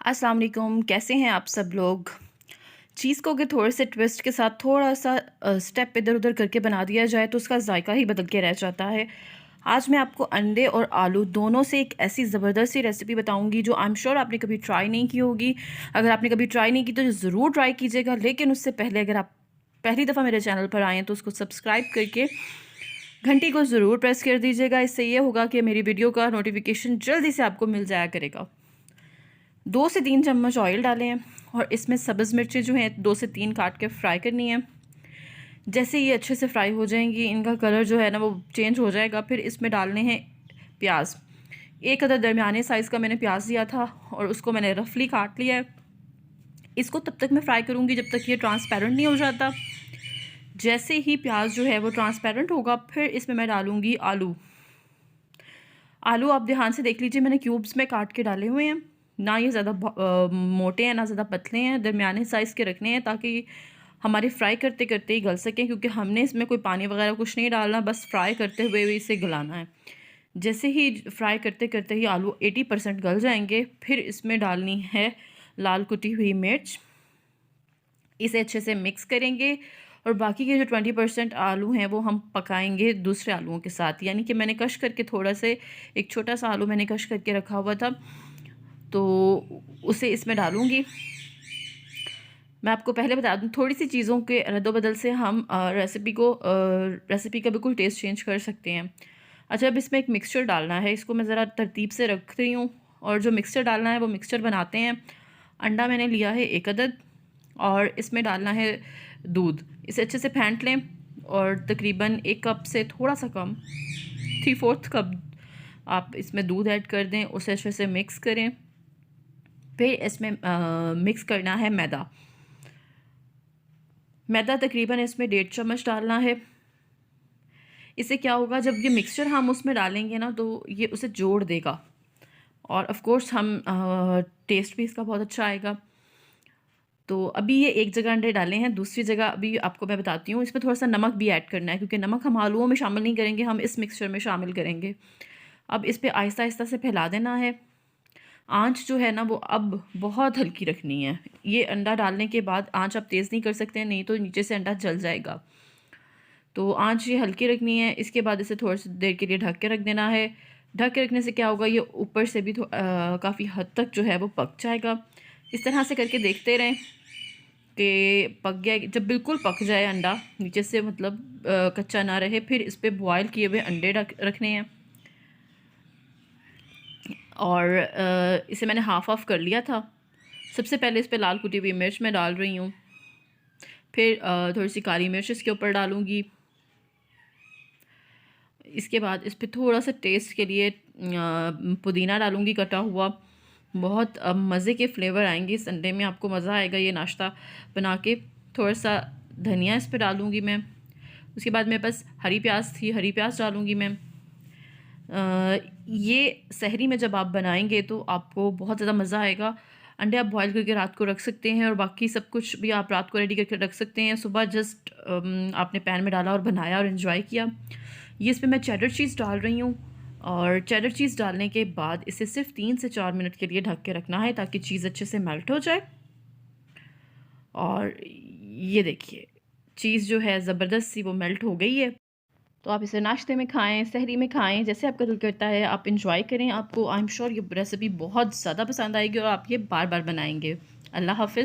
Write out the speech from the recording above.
अस्सलाम वालेकुम, कैसे हैं आप सब लोग। चीज़ को अगर थोड़े से ट्विस्ट के साथ थोड़ा सा स्टेप इधर उधर करके बना दिया जाए तो उसका जायका ही बदल के रह जाता है। आज मैं आपको अंडे और आलू दोनों से एक ऐसी ज़बरदस्त सी रेसिपी बताऊंगी जो आई एम श्योर आपने कभी ट्राई नहीं की होगी। अगर आपने कभी ट्राई नहीं की तो ज़रूर ट्राई कीजिएगा, लेकिन उससे पहले अगर आप पहली दफ़ा मेरे चैनल पर आएँ तो उसको सब्सक्राइब करके घंटी को ज़रूर प्रेस कर दीजिएगा। इससे ये होगा कि मेरी वीडियो का नोटिफिकेशन जल्दी से आपको मिल जाया करेगा। 2 से 3 चम्मच ऑयल डालें हैं और इसमें सब्ज़ मिर्चें जो हैं 2 से 3 काट के फ्राई करनी है। जैसे ये अच्छे से फ्राई हो जाएंगी, इनका कलर जो है ना वो चेंज हो जाएगा। फिर इसमें डालने हैं प्याज। एक अदर दरमियाने साइज़ का मैंने प्याज लिया था और उसको मैंने रफली काट लिया है। इसको तब तक मैं फ्राई करूँगी जब तक ये ट्रांसपेरेंट नहीं हो जाता। जैसे ही प्याज जो है वो ट्रांसपेरेंट होगा फिर इसमें मैं डालूँगी आलू। आलू आप ध्यान से देख लीजिए, मैंने क्यूब्स में काट के डाले हुए हैं। ना ये ज़्यादा मोटे हैं ना ज़्यादा पतले हैं, दरमियाने साइज़ के रखने हैं ताकि हमारे फ्राई करते करते ही गल सकें, क्योंकि हमने इसमें कोई पानी वगैरह कुछ नहीं डालना, बस फ्राई करते हुए भी इसे गलाना है। जैसे ही फ्राई करते करते ही आलू 80% गल जाएंगे फिर इसमें डालनी है लाल कुटी हुई मिर्च। इसे अच्छे से मिक्स करेंगे और बाकी के जो 20% आलू हैं वो हम पकाएंगे दूसरे आलूओं के साथ। यानी कि मैंने कश करके थोड़ा से एक छोटा सा आलू मैंने कश करके रखा हुआ था, तो उसे इसमें डालूँगी। मैं आपको पहले बता दूं, थोड़ी सी चीज़ों के रद्दोबदल से हम रेसिपी का बिल्कुल टेस्ट चेंज कर सकते हैं। अच्छा, अब इसमें एक मिक्सचर डालना है, इसको मैं ज़रा तरतीब से रख रही हूँ। और जो मिक्सचर डालना है वो मिक्सचर बनाते हैं। अंडा मैंने लिया है 1 अदद और इसमें डालना है दूध। इसे अच्छे से फेंट लें और तकरीबन 1 कप से थोड़ा सा कम 3/4 कप आप इसमें दूध ऐड कर दें, उसे अच्छे से मिक्स करें। फिर इसमें मिक्स करना है मैदा। मैदा तकरीबन इसमें 1.5 चम्मच डालना है। इससे क्या होगा, जब ये मिक्सचर हम उसमें डालेंगे ना तो ये उसे जोड़ देगा और ऑफ कोर्स हम टेस्ट भी इसका बहुत अच्छा आएगा। तो अभी ये एक जगह अंडे डाले हैं, दूसरी जगह अभी आपको मैं बताती हूँ इसमें थोड़ा सा नमक भी ऐड करना है, क्योंकि नमक हम आलूओं में शामिल नहीं करेंगे, हम इस मिक्सचर में शामिल करेंगे। अब इस पर आहिस्ता आहिस्ता से फैला देना है। आँच जो है ना वो अब बहुत हल्की रखनी है। ये अंडा डालने के बाद आँच आप तेज़ नहीं कर सकते, नहीं तो नीचे से अंडा जल जाएगा। तो आँच ये हल्की रखनी है। इसके बाद इसे थोड़ी सी देर के लिए ढक के रख देना है। ढक के रखने से क्या होगा, ये ऊपर से भी काफ़ी हद तक जो है वो पक जाएगा। इस तरह से करके देखते रहें कि पक गया। जब बिल्कुल पक जाए अंडा नीचे से, मतलब कच्चा ना रहे, फिर इस पर बॉयल किए हुए अंडे रखने हैं। और इसे मैंने हाफ़ ऑफ कर लिया था। सबसे पहले इस पर लाल कुटी हुई मिर्च मैं डाल रही हूँ, फिर थोड़ी सी काली मिर्च इसके ऊपर डालूँगी। इसके बाद इस पर थोड़ा सा टेस्ट के लिए पुदीना डालूँगी कटा हुआ। बहुत मज़े के फ्लेवर आएंगे इस अंडे में, आपको मज़ा आएगा ये नाश्ता बना के। थोड़ा सा धनिया इस पर डालूँगी मैं। उसके बाद मेरे पास हरी प्याज थी, हरी प्याज डालूँगी मैं। ये सहरी में जब आप बनाएंगे तो आपको बहुत ज़्यादा मज़ा आएगा। अंडे आप बॉईल करके रात को रख सकते हैं और बाकी सब कुछ भी आप रात को रेडी करके रख सकते हैं। सुबह जस्ट आपने पैन में डाला और बनाया और इन्जॉय किया। ये इस पर मैं चेडर चीज़ डाल रही हूँ और चेडर चीज़ डालने के बाद इसे सिर्फ 3 से 4 मिनट के लिए ढक के रखना है ताकि चीज़ अच्छे से मेल्ट हो जाए। और ये देखिए, चीज़ जो है ज़बरदस्त सी वो मेल्ट हो गई है। तो आप इसे नाश्ते में खाएं, सहरी में खाएं, जैसे आपका दिल करता है आप इंजॉय करें। आपको आई एम श्योर ये रेसिपी बहुत ज़्यादा पसंद आएगी और आप ये बार बार बनाएंगे। अल्लाह हाफ़िज़।